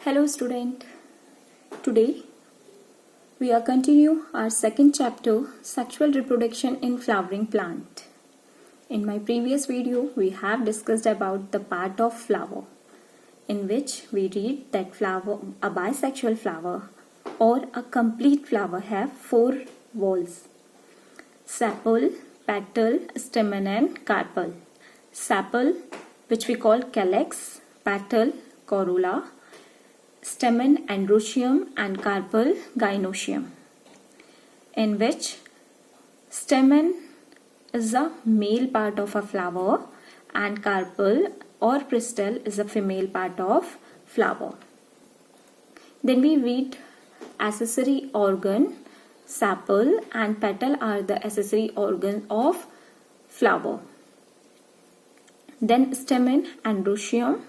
Hello student. Today we are continue our second chapter, sexual reproduction in flowering plant. In my previous video we have discussed about the part of flower, in which we read that flower, a bisexual flower or a complete flower have four walls: sepal, petal, stamen and carpel. Sepal, which we call calyx, petal, corolla, stamen androecium and carpel gynoecium, in which stamen is the male part of a flower and carpel or pistil is a female part of flower. Then we read accessory organ. Sepal and petal are the accessory organ of flower. Then stamen androecium,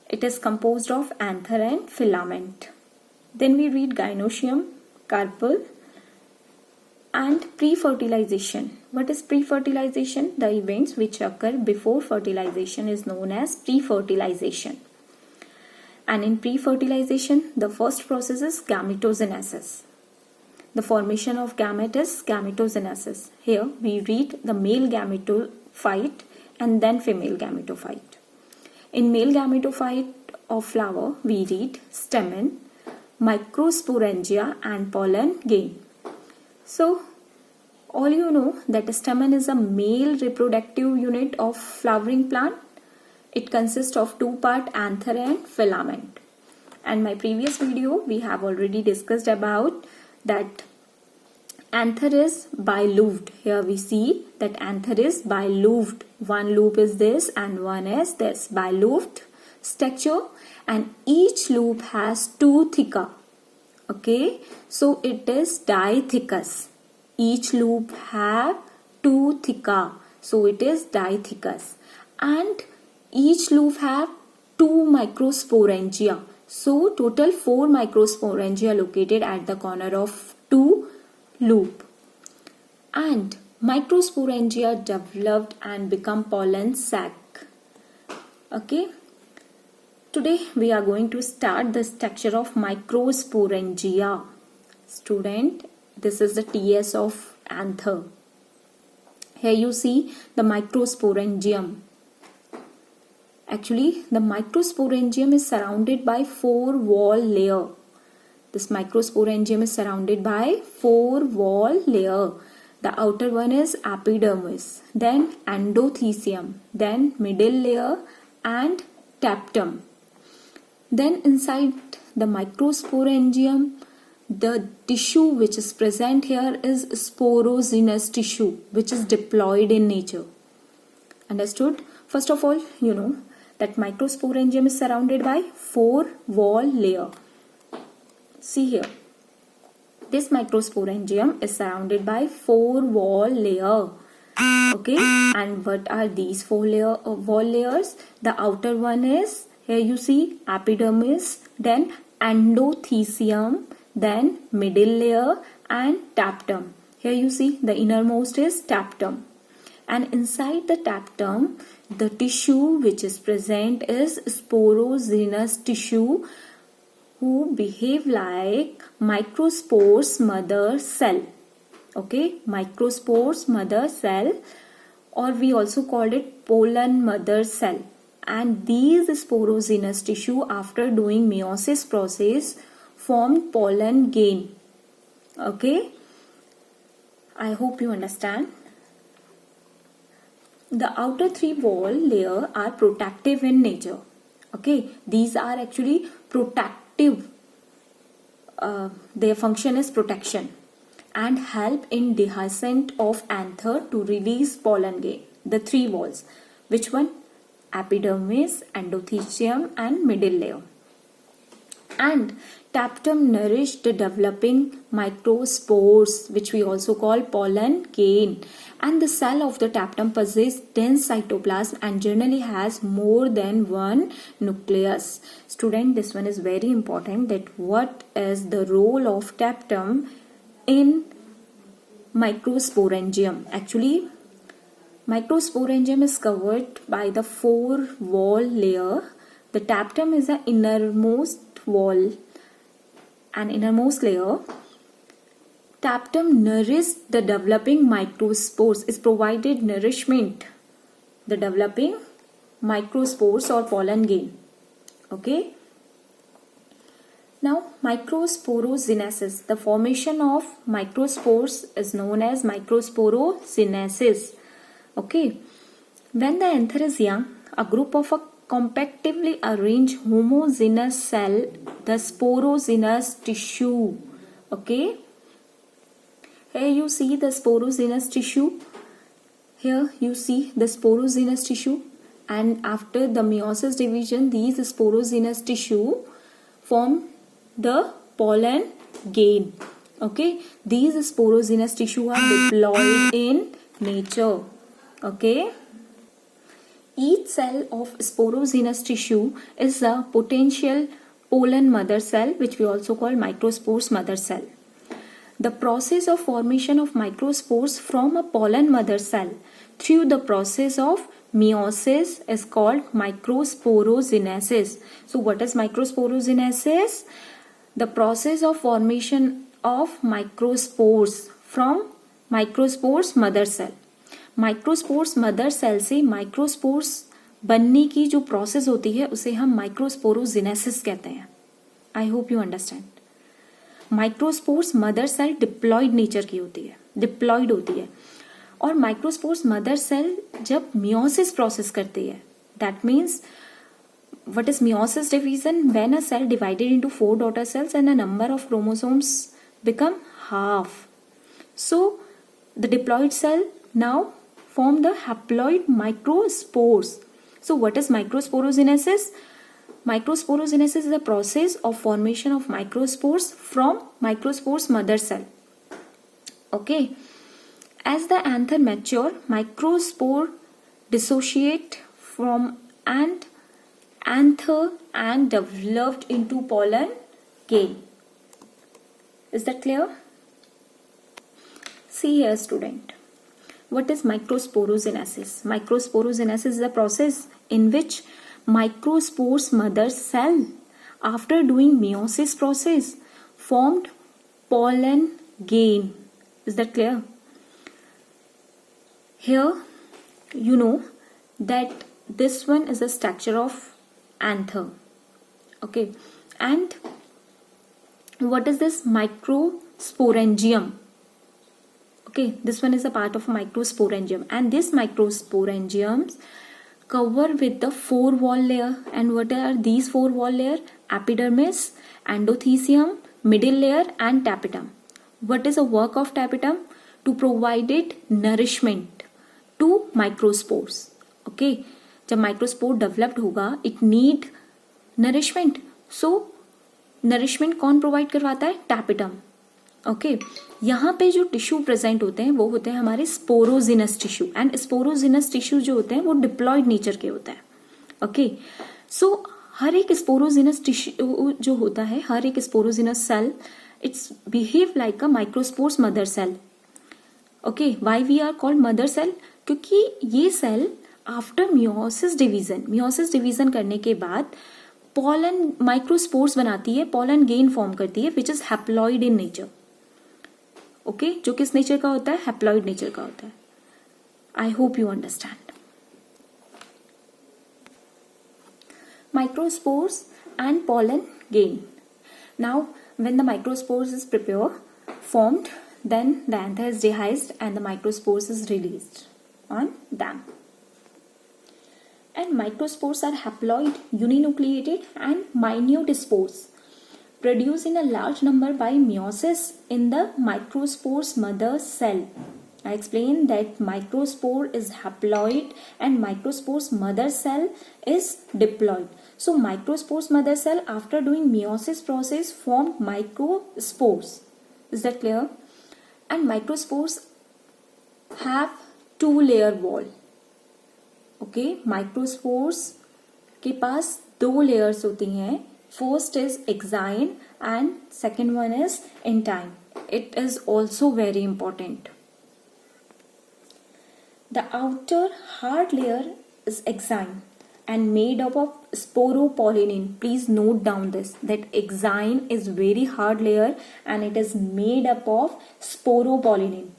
it is composed of anther and filament. Then we read gynoecium, carpel, and pre-fertilization. What is pre-fertilization? The events which occur before fertilization is known as pre-fertilization. And in pre-fertilization, the first process is gametogenesis. The formation of gamete is gametogenesis. Here we read the male gametophyte and then female gametophyte. In male gametophyte of flower, we read stamen, microsporangia and pollen grain. So, all you know that a stamen is a male reproductive unit of flowering plant. It consists of two parts, anther and filament. And my previous video, we have already discussed about that anther is bilobed. Here we see that anther is bilobed. One loop is this and one is this. Bilobed structure, and each loop has two theca. Okay, so it is dithecous. Each loop have two theca, so it is dithecous. And each loop have two microsporangia. So total 4 microsporangia located at the corner of two loop. And microsporangia developed and become pollen sac. Okay. Today we are going to start the structure of microsporangia. Student, this is the TS of anther. Here you see the microsporangium. Actually, the microsporangium is surrounded by 4 wall layer. This microsporangium is surrounded by 4 wall layer. The outer one is epidermis, then endothecium, then middle layer and tapetum. Then inside the microsporangium, the tissue which is present here is sporogenous tissue, which is diploid in nature. Understood? First of all, you know that microsporangium is surrounded by 4 wall layer. See here. This microsporangium is surrounded by 4 wall layer. Okay, and what are these 4 wall layers? The outer one is, here you see, epidermis, then endothecium, then middle layer and tapetum. Here you see the innermost is tapetum. And inside the tapetum, the tissue which is present is sporogenous tissue, who behave like microspores mother cell. Okay, microspores mother cell, or we also called it pollen mother cell. And these sporogenous tissue, after doing meiosis process, form pollen grain. Okay, I hope you understand. The outer 3 wall layer are protective in nature. Okay, these are actually protective. Their function is protection and help in dehiscent of anther to release pollen grain. The 3 walls. Which one? Epidermis, endothecium and middle layer. And tapetum nourish the developing microspores, which we also call pollen grain. And the cell of the tapetum possesses dense cytoplasm and generally has more than one nucleus. Student, this one is very important, that what is the role of tapetum in microsporangium. Actually, microsporangium is covered by the 4 wall layer. The tapetum is the innermost wall and innermost layer. Tapetum nourishes the developing microspores, is provided nourishment, the developing microspores or pollen grain. Okay. Now microsporogenesis, the formation of microspores is known as microsporogenesis. Okay. When the anther is young, a group of a compactively arranged homogeneous cell, the sporogenous tissue. Okay. Here you see the sporogenous tissue. Here you see the sporogenous tissue, and after the meiosis division, these sporogenous tissue form the pollen grain. Okay, these sporogenous tissue are diploid in nature. Okay, each cell of sporogenous tissue is a potential pollen mother cell, which we also call microspores mother cell. The process of formation of microspores from a pollen mother cell through the process of meiosis is called microsporogenesis. So what is microsporogenesis? The process of formation of microspores from microspores mother cell. Microspores mother cell से microspores बनने की जो process होती है उसे हम microsporogenesis कहते हैं. I hope you understand. Microspores mother cell diploid nature की होती है, डिप्लॉइड होती है. और माइक्रोस्पोर्स मदर सेल जब मियोसिस प्रोसेस करती है, that means what is meiosis division? When a cell divided into 4 daughter cells and a number of chromosomes become half. So the diploid cell now form the haploid microspores. So what is microsporogenesis? Microsporogenesis is the process of formation of microspores from microspores mother cell. Okay. As the anther mature, microspore dissociate from and anther and developed into pollen grain. Is that clear? See here, student. What is microsporogenesis? Microsporogenesis is a process in which microspores mother cell, after doing meiosis process, formed pollen grain. Is that clear? Here, you know that this one is the structure of anther. Okay, and what is this microsporangium? Okay, this one is a part of microsporangium, and this microsporangiums cover with the 4 wall layer. And what are these 4 wall layer? Epidermis, endothecium, middle layer and tapetum. What is the work of tapetum? To provide it nourishment to microspores. Okay, जब microspore developed होगा it need nourishment. So nourishment कौन provide करवाता है? Tapetum. Okay, यहाँ पे जो tissue present होते हैं वो होते हैं हमारे sporogenous tissue. And sporogenous tissue जो होते हैं वो डिप्लॉयड नेचर के होता है. ओके, सो हर एक स्पोरोजिनस टिश्यू जो होता है, हर एक sporogenous cell, it's behave like a microspores mother cell. Okay, why we are called mother cell? क्योंकि ये सेल आफ्टर मियोसिस डिवीजन करने के बाद पोलन माइक्रोस्पोर्स बनाती है, पोलन गेन फॉर्म करती है, which is haploid in nature. Okay, जो किस नेचर का होता है? हैप्लॉइड नेचर का होता है. आई hope you understand. Microspores and pollen gain. Now when the microspores is formed, then the anther is dehisced and the microspores is released on them. And microspores are haploid, uninucleated and minute spores produced in a large number by meiosis in the microspores mother cell. I explained that microspore is haploid and microspores mother cell is diploid. So microspores mother cell after doing meiosis process formed microspores. Is that clear? And microspores have 2-layer wall. Okay, microspores के पास 2 layers होती हैं. First is exine and second one is intine. It is also very important. The outer hard layer is exine and made up of sporopollenin. Please note down this, that exine is very hard layer and it is made up of sporopollenin.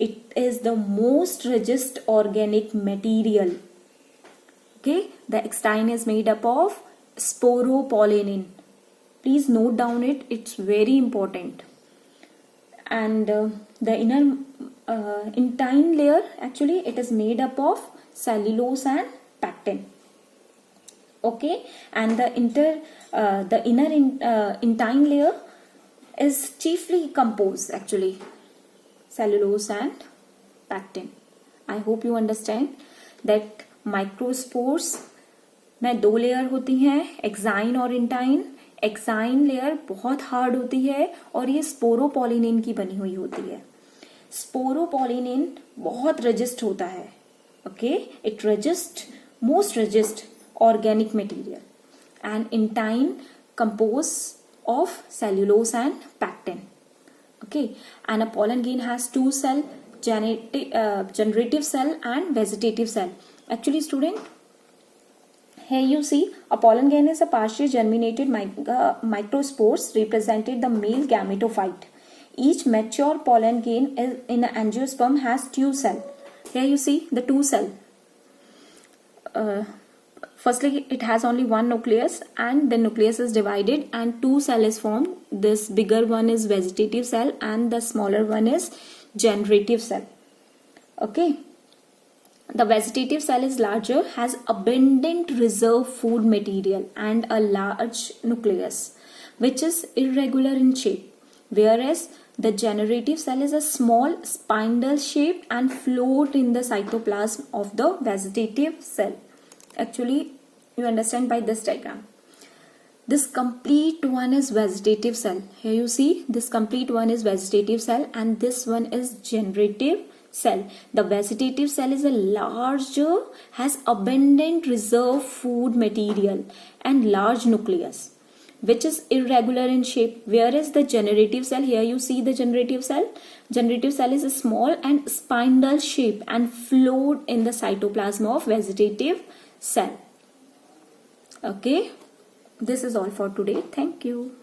It is the most rigid organic material. Okay, the exine is made up of sporopollenin. Please note down it, it's very important. And the inner intine layer, actually it is made up of cellulose and pectin. Okay, and the inner intine layer is chiefly composed, actually, cellulose and pectin. I hope you understand that microspores में 2 layer होती हैं, exine और intine. Exine layer बहुत hard होती है और ये sporopollenin की बनी हुई होती है. स्पोरोपोलिनिन बहुत रजिस्ट होता है. Okay, it resist, most resist organic material, and intine composed of cellulose and pectin. Okay, and a pollen grain has 2 cell, generative cell and vegetative cell. Actually, student, here you see a pollen grain is a partially germinated microspores represented the male gametophyte. Each mature pollen grain in an angiosperm has 2 cell. Here you see the 2 cell. Firstly, it has only one nucleus, and the nucleus is divided and 2 cell is formed. This bigger one is vegetative cell and the smaller one is generative cell. Okay, the vegetative cell is larger, has abundant reserve food material and a large nucleus which is irregular in shape, whereas the generative cell is a small spindle shaped and float in the cytoplasm of the vegetative cell. Actually, you understand by this diagram. This complete one is vegetative cell. Here you see this complete one is vegetative cell and this one is generative cell. The vegetative cell is a larger, has abundant reserve food material and large nucleus which is irregular in shape, whereas the generative cell, here you see the generative cell is a small and spindle shape and float in the cytoplasm of vegetative cell. Okay, this is all for today. Thank you.